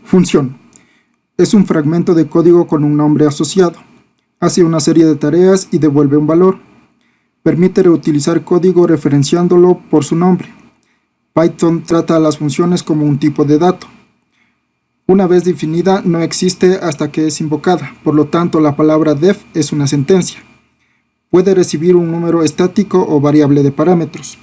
Función. Es un fragmento de código con un nombre asociado. Hace una serie de tareas y devuelve un valor. Permite reutilizar código referenciándolo por su nombre. Python trata a las funciones como un tipo de dato. Una vez definida no existe hasta que es invocada, por lo tanto la palabra def es una sentencia. Puede recibir un número estático o variable de parámetros.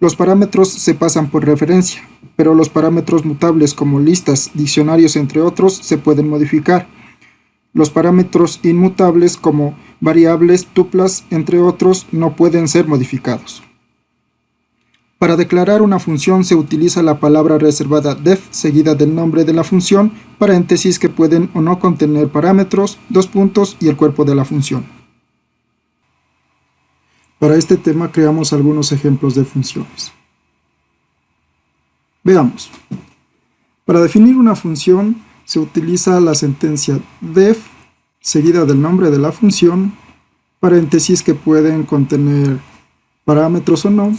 Los parámetros se pasan por referencia, pero los parámetros mutables como listas, diccionarios entre otros se pueden modificar. Los parámetros inmutables como variables, tuplas, entre otros, no pueden ser modificados. Para declarar una función se utiliza la palabra reservada def seguida del nombre de la función, paréntesis que pueden o no contener parámetros, dos puntos y el cuerpo de la función. Para este tema creamos algunos ejemplos de funciones. Veamos. Para definir una función se utiliza la sentencia def seguida del nombre de la función, paréntesis que pueden contener parámetros o no,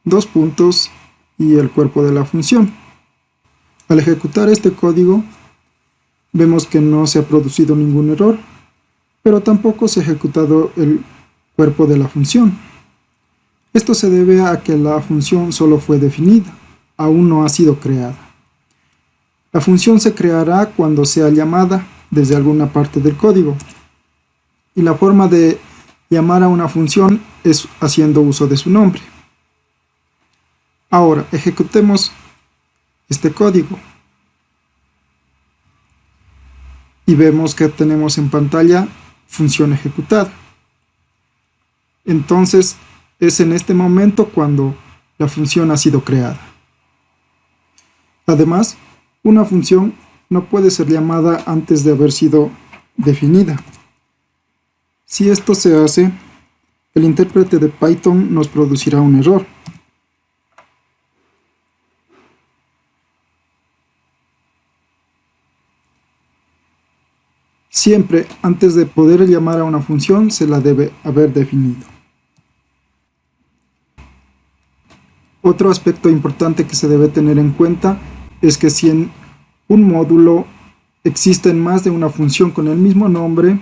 dos puntos y el cuerpo de la función. Al ejecutar este código vemos que no se ha producido ningún error, pero tampoco se ha ejecutado el cuerpo de la función. Esto se debe a que la función solo fue definida, aún no ha sido creada. La función se creará cuando sea llamada desde alguna parte del código, y la forma de llamar a una función es haciendo uso de su nombre. Ahora ejecutemos este código y vemos que tenemos en pantalla función ejecutada. Entonces es en este momento cuando la función ha sido creada. Además, una función no puede ser llamada antes de haber sido definida. Si esto se hace, el intérprete de Python nos producirá un error. Siempre, antes de poder llamar a una función, se la debe haber definido. Otro aspecto importante que se debe tener en cuenta es que si en un módulo existen más de una función con el mismo nombre,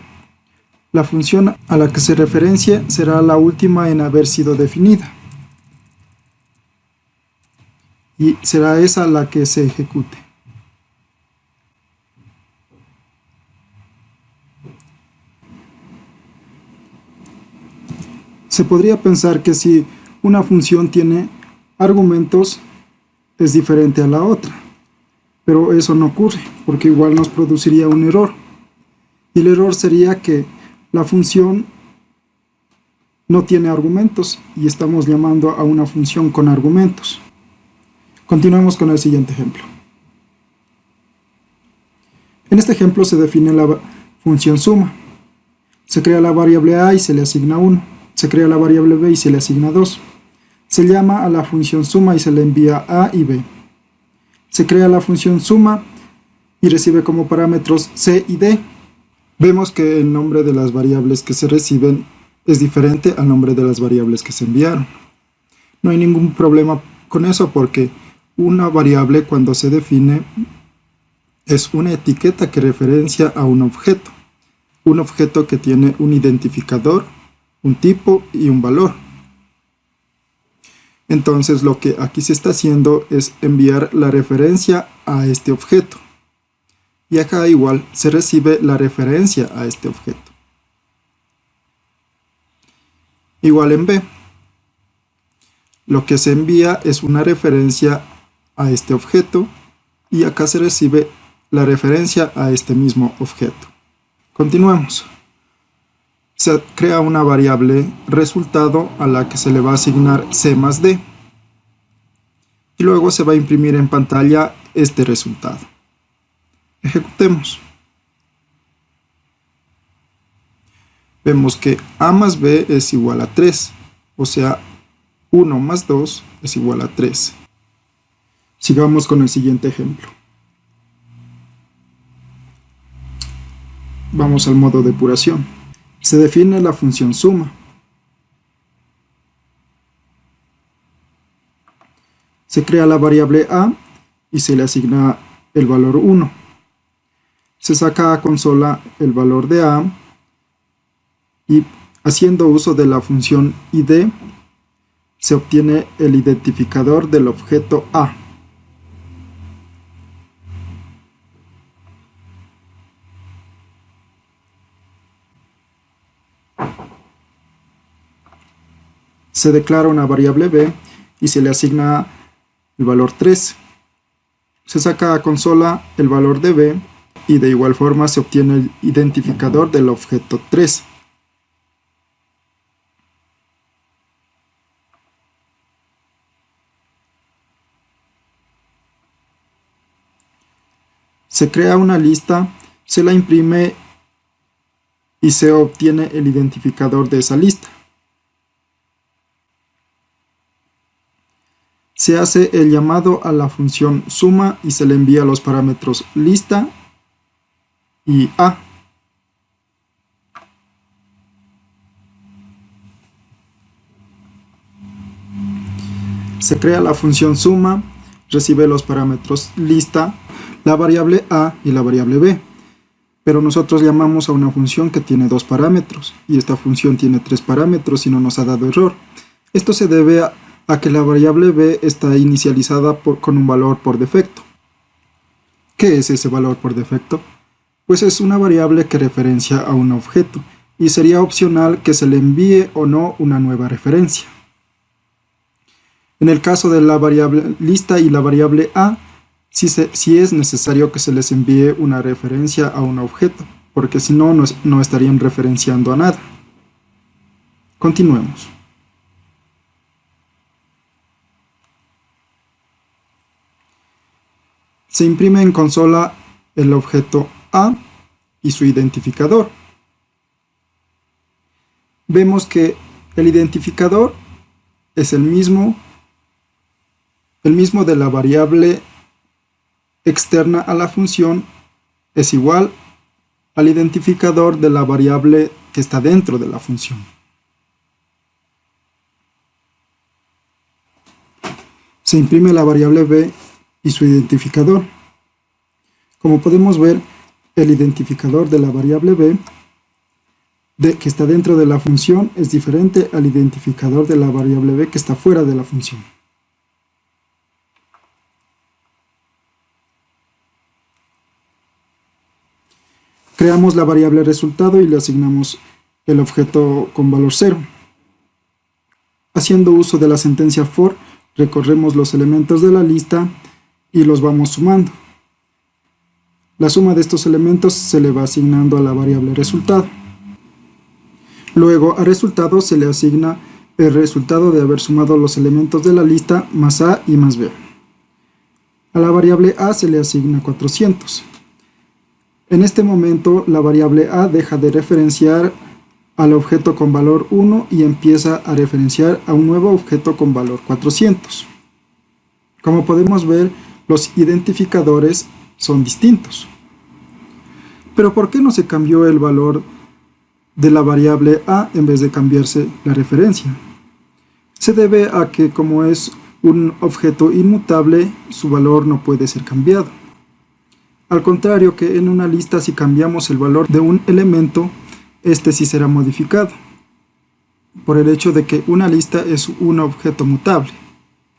la función a la que se referencie será la última en haber sido definida. Y será esa la que se ejecute. Se podría pensar que si una función tiene argumentos es diferente a la otra, pero eso no ocurre porque igual nos produciría un error, y el error sería que la función no tiene argumentos y estamos llamando a una función con argumentos. Continuemos con el siguiente ejemplo. En este ejemplo se define la función suma. Se crea la variable a y se le asigna 1. Se crea la variable b y se le asigna 2. Se llama a la función suma y se le envía a y b. Se crea la función suma y recibe como parámetros c y d. Vemos que el nombre de las variables que se reciben es diferente al nombre de las variables que se enviaron. No hay ningún problema con eso porque una variable cuando se define es una etiqueta que referencia a un objeto que tiene un identificador, un tipo y un valor. Entonces lo que aquí se está haciendo es enviar la referencia a este objeto. Y acá igual se recibe la referencia a este objeto. Igual en B. Lo que se envía es una referencia a este objeto y acá se recibe la referencia a este mismo objeto. Continuemos. Se crea una variable resultado a la que se le va a asignar c más d. Y luego se va a imprimir en pantalla este resultado. Ejecutemos. Vemos que a más b es igual a 3, o sea, 1 más 2 es igual a 3. Sigamos con el siguiente ejemplo. Vamos al modo depuración. Se define la función suma. Se crea la variable a y se le asigna el valor 1. Se saca a consola el valor de A y haciendo uso de la función id se obtiene el identificador del objeto A. Se declara una variable b y se le asigna el valor 3. Se saca a consola el valor de b y de igual forma se obtiene el identificador del objeto 3. Se crea una lista, se la imprime y se obtiene el identificador de esa lista. Se hace el llamado a la función suma y se le envía los parámetros lista y A. Se crea la función suma, recibe los parámetros lista, la variable A y la variable B. Pero nosotros llamamos a una función que tiene 2 parámetros y esta función tiene 3 parámetros y no nos ha dado error. Esto se debe a que la variable b está inicializada con un valor por defecto. ¿Qué es ese valor por defecto? Pues es una variable que referencia a un objeto y sería opcional que se le envíe o no una nueva referencia. En el caso de la variable lista y la variable a, sí es necesario que se les envíe una referencia a un objeto, porque si no, no estarían referenciando a nada. Continuemos. Se imprime en consola el objeto A y su identificador. Vemos que el identificador es el mismo de la variable externa a la función, es igual al identificador de la variable que está dentro de la función. Se imprime la variable b y su identificador. Como podemos ver, el identificador de la variable b que está dentro de la función es diferente al identificador de la variable b que está fuera de la función. Creamos la variable resultado y le asignamos el objeto con valor 0. Haciendo uso de la sentencia for, recorremos los elementos de la lista y los vamos sumando. La suma de estos elementos se le va asignando a la variable resultado. Luego, a resultado se le asigna el resultado de haber sumado los elementos de la lista más a y más b. A la variable a se le asigna 400. En este momento, la variable a deja de referenciar al objeto con valor 1 y empieza a referenciar a un nuevo objeto con valor 400. Como podemos ver, los identificadores son distintos. Pero ¿por qué no se cambió el valor de la variable a en vez de cambiarse la referencia? Se debe a que como es un objeto inmutable, su valor no puede ser cambiado. Al contrario que en una lista, si cambiamos el valor de un elemento, este sí será modificado, por el hecho de que una lista es un objeto mutable.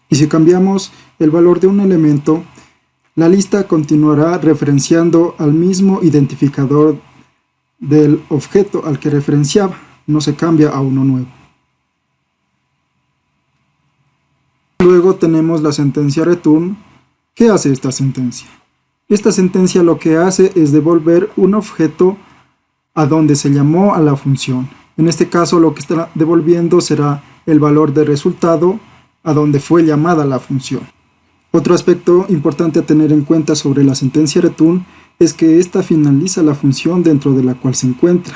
Y si cambiamos el valor de un elemento, la lista continuará referenciando al mismo identificador del objeto al que referenciaba, no se cambia a uno nuevo. Luego tenemos la sentencia return. ¿Qué hace esta sentencia? Esta sentencia lo que hace es devolver un objeto a donde se llamó a la función. En este caso lo que está devolviendo será el valor de resultado a donde fue llamada la función. Otro aspecto importante a tener en cuenta sobre la sentencia return es que ésta finaliza la función dentro de la cual se encuentra.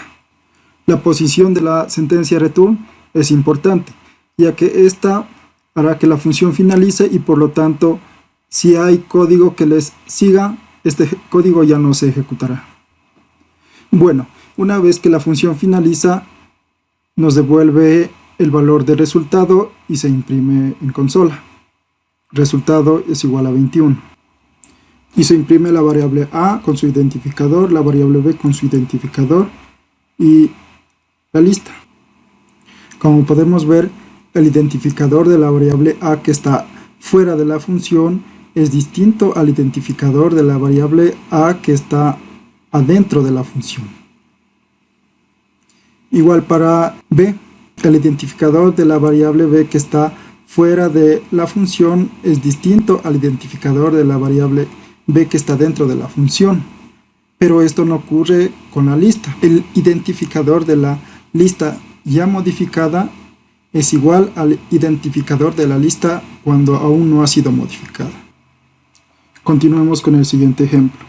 La posición de la sentencia return es importante, ya que ésta hará que la función finalice y por lo tanto, si hay código que les siga, este código ya no se ejecutará. Bueno, una vez que la función finaliza, nos devuelve el valor de resultado y se imprime en consola. Resultado es igual a 21. y se imprime la variable A con su identificador, la variable B con su identificador y la lista. Como podemos ver, el identificador de la variable A que está fuera de la función es distinto al identificador de la variable A que está adentro de la función. Igual para B, el identificador de la variable B que está fuera de la función es distinto al identificador de la variable B que está dentro de la función. Pero esto no ocurre con la lista. El identificador de la lista ya modificada es igual al identificador de la lista cuando aún no ha sido modificada. Continuemos con el siguiente ejemplo.